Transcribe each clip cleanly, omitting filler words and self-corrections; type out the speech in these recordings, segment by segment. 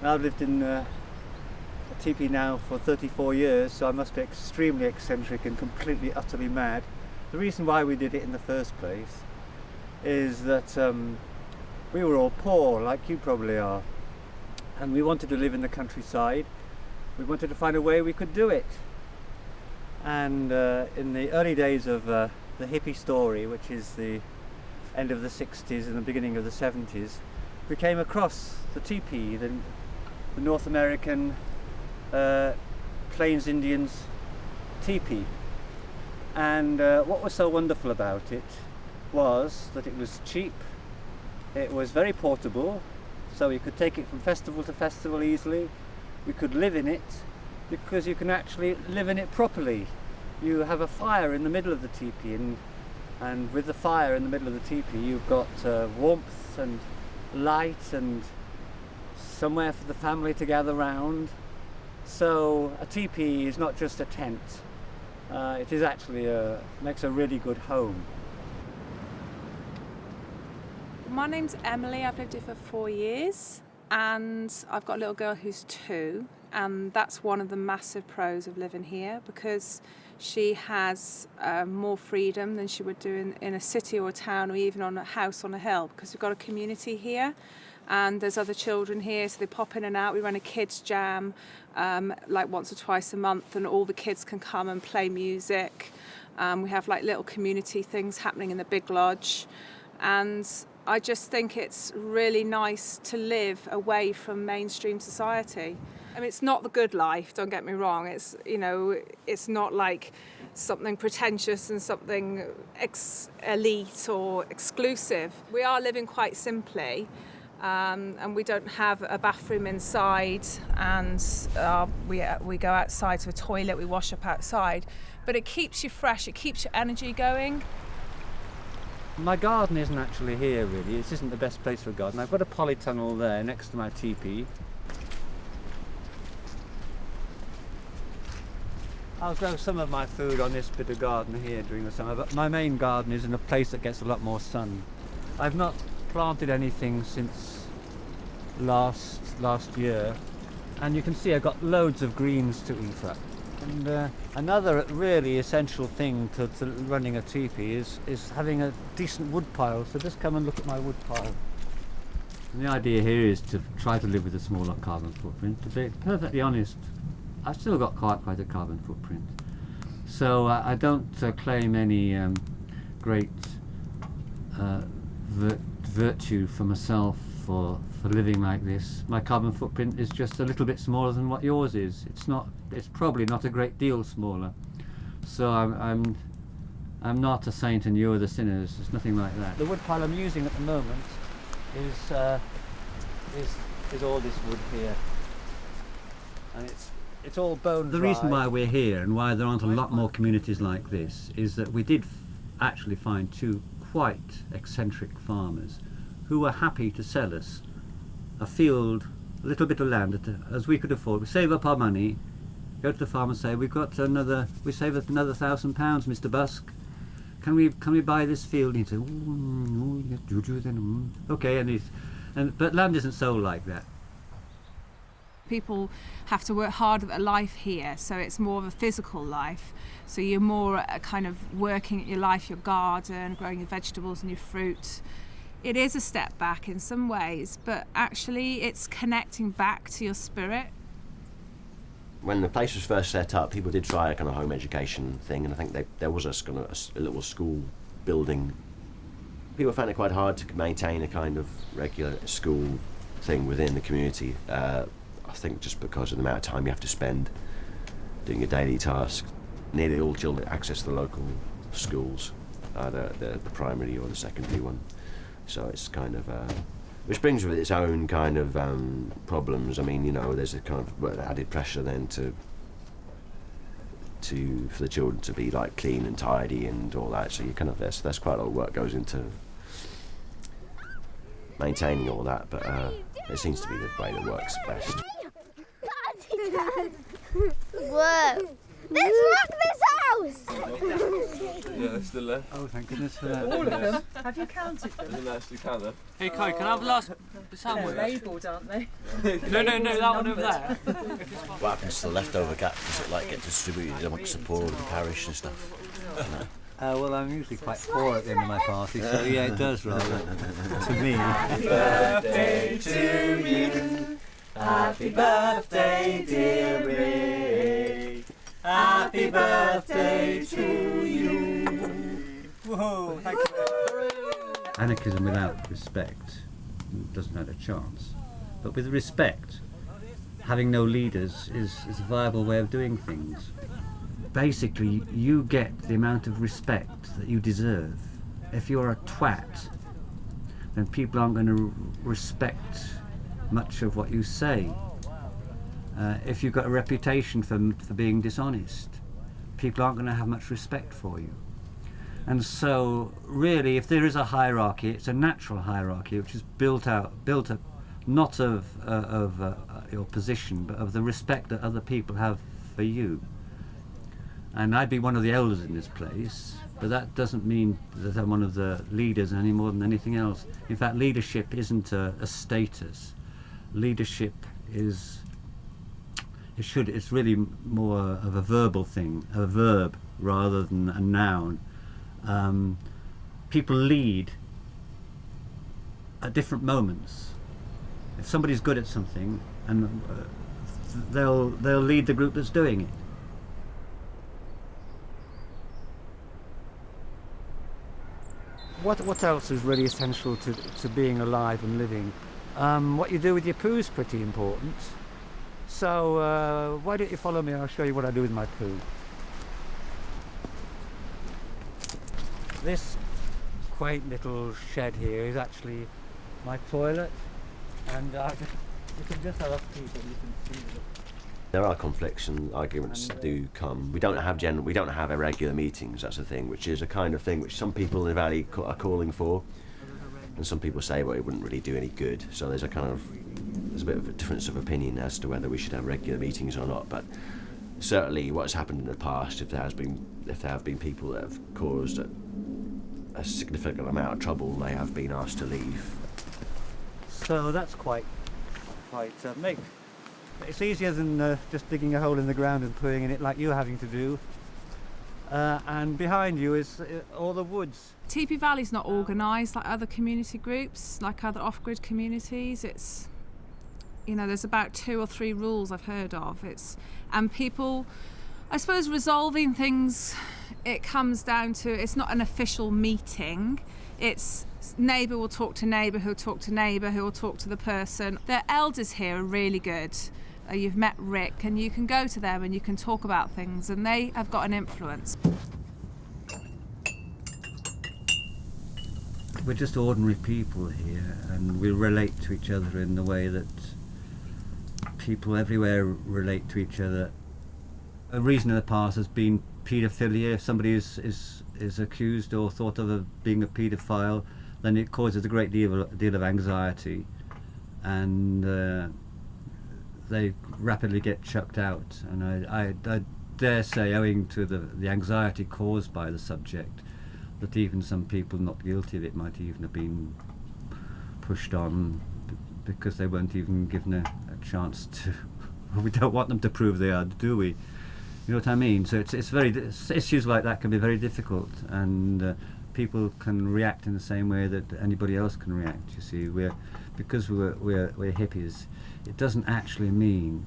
I've lived in a teepee now for 34 years, so I must be extremely eccentric and completely, utterly mad. The reason why we did it in the first place is that we were all poor, like you probably are, and we wanted to live in the countryside. We wanted to find a way we could do it. And in the early days of the hippie story, which is the end of the 60s and the beginning of the 70s, we came across the teepee, the North American Plains Indians teepee. And what was so wonderful about it was that it was cheap, it was very portable, so you could take it from festival to festival easily. We could live in it because you can actually live in it properly. You have a fire in the middle of the teepee, and with the fire in the middle of the teepee you've got warmth and light and somewhere for the family to gather round. So a teepee is not just a tent, it is actually makes a really good home. My name's Emily, I've lived here for 4 years and I've got a little girl who's 2, and that's one of the massive pros of living here, because she has more freedom than she would do in a city or a town, or even on a house on a hill, because we've got a community here and there's other children here, so they pop in and out. We run a kids jam like once or twice a month, and all the kids can come and play music. We have like little community things happening in the big lodge, and I just think it's really nice to live away from mainstream society. I mean, it's not the good life, don't get me wrong. It's, you know, it's not like something pretentious and something elite or exclusive. We are living quite simply, and we don't have a bathroom inside, and we go outside to a toilet, we wash up outside. But it keeps you fresh, it keeps your energy going. My garden isn't actually here really, this isn't the best place for a garden. I've got a polytunnel there next to my teepee. I'll grow some of my food on this bit of garden here during the summer, but my main garden is in a place that gets a lot more sun. I've not planted anything since last year, and you can see I've got loads of greens to eat up. And another really essential thing to running a teepee is having a decent wood pile, so just come and look at my wood pile. And the idea here is to try to live with a smaller carbon footprint. To be perfectly honest, I've still got quite a carbon footprint. So I don't claim any great virtue for myself for living like this. My carbon footprint is just a little bit smaller than what yours is. It's probably not a great deal smaller. So I'm not a saint and you're the sinners. There's nothing like that. The wood pile I'm using at the moment is all this wood here, and it's all bone dry. The reason why we're here and why there aren't a lot more communities like this is that we did actually find 2 quite eccentric farmers who were happy to sell us a field, a little bit of land as we could afford. We save up our money, go to the farm and say, we saved up another £1,000, Mr. Busk. Can we buy this field? And he'd say, okay, but land isn't sold like that. People have to work hard at their life here, so it's more of a physical life. So you're more kind of working at your life, your garden, growing your vegetables and your fruit. It is a step back in some ways, but actually it's connecting back to your spirit. When the place was first set up, people did try a kind of home education thing, and I think there was a little school building. People found it quite hard to maintain a kind of regular school thing within the community. I think just because of the amount of time you have to spend doing your daily tasks. Nearly all children access the local schools, either the primary or the secondary one. So it's kind of, which brings with its own kind of problems. I mean, you know, there's a kind of added pressure then for the children to be like clean and tidy and all that. So you kind of there's quite a lot of work goes into maintaining all that, but it seems to be the way that works best. Whoa! Let's knock this out! cows. Yeah, it's the left. Oh, thank goodness for that. All of them? Have you counted them? Isn't that actually count them? Hey, Kai, can I have the last They're sandwich? labelled, aren't they? No, that one over there. What happens to the leftover gap? Does it like get distributed amongst the poor of the parish and stuff? No. Well, I'm usually quite poor at the end of my party, so yeah, it does rather. To me. Happy birthday to you. Happy birthday, dear Ray. Happy birthday to you. Whoa, thank you. Anarchism without respect doesn't have a chance. But with respect, having no leaders is a viable way of doing things. Basically, you get the amount of respect that you deserve. If you're a twat, then people aren't going to respect much of what you say. If you've got a reputation for being dishonest, people aren't going to have much respect for you. And so, really, if there is a hierarchy, it's a natural hierarchy which is built up not of your position, but of the respect that other people have for you. And I'd be one of the elders in this place, but that doesn't mean that I'm one of the leaders any more than anything else. In fact, leadership isn't a status. Leadership is, it's really more of a verbal thing, a verb rather than a noun. People lead at different moments. If somebody's good at something, and they'll lead the group that's doing it. What else is really essential to being alive and living? What you do with your poo is pretty important. So why don't you follow me? I'll show you what I do with my poo. This quaint little shed here is actually my toilet, and you can just have a peek and you can see that. There are conflicts and arguments do come. We don't have irregular meetings. That's the thing, which is a kind of thing which some people in the valley are calling for, and some people say, well, it wouldn't really do any good. So there's a bit of a difference of opinion as to whether we should have regular meetings or not. But certainly, what's happened in the past, if there have been people that have caused a significant amount of trouble, they have been asked to leave. So that's quite make. It's easier than just digging a hole in the ground and putting in it like you're having to do. And behind you is all the woods. Tipi Valley's not organised like other community groups, like other off-grid communities. It's, there's about 2 or 3 rules I've heard of. And people, I suppose, resolving things, it comes down to, it's not an official meeting. It's neighbour will talk to neighbour, who'll talk to neighbour, who will talk to the person. The elders here are really good. You've met Rick, and you can go to them and you can talk about things, and they have got an influence. We're just ordinary people here, and we relate to each other in the way that people everywhere relate to each other. A reason in the past has been paedophilia. If somebody is accused or thought of being a paedophile, then it causes a great deal of anxiety, and they rapidly get chucked out. And I dare say, owing to the anxiety caused by the subject, that even some people not guilty of it might even have been pushed on because they weren't even given a chance to. We don't want them to prove they are, do we? You know what I mean? So it's issues like that can be very difficult, and people can react in the same way that anybody else can react. You see, because we're hippies, it doesn't actually mean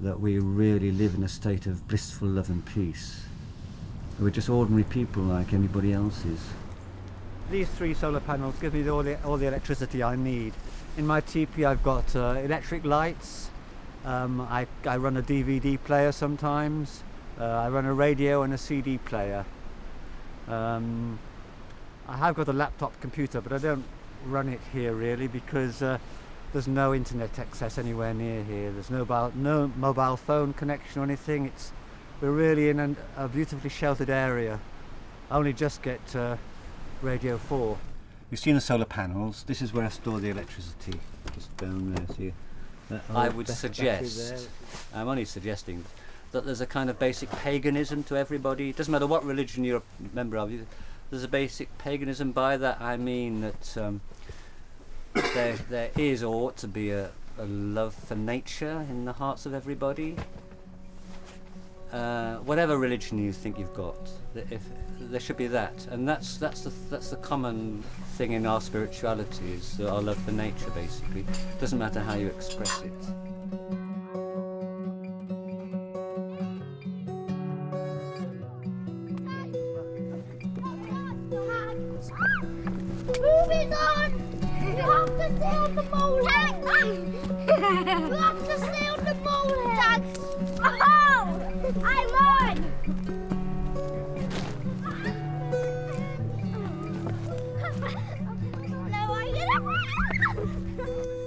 that we really live in a state of blissful love and peace. We're just ordinary people like anybody else is. These 3 solar panels give me all the electricity I need. In my teepee I've got electric lights. I run a DVD player sometimes. I run a radio and a CD player. I have got a laptop computer, but I don't run it here really because there's no internet access anywhere near here. There's no mobile phone connection or anything. We're really in a beautifully sheltered area. I only just get Radio 4. You've seen the solar panels. This is where I store the electricity. Just down there, see. I would suggest, I'm only suggesting, that there's a kind of basic paganism to everybody. It doesn't matter what religion you're a member of. There's a basic paganism. By that I mean that there is or ought to be a love for nature in the hearts of everybody. Whatever religion you think you've got, there should be that, and that's the common thing in our spirituality, is our love for nature. Basically, it doesn't matter how you express it. Moving on! You have to stay on the molehead! You have to stay on the molehead! Oh! I won! No, I'm gonna...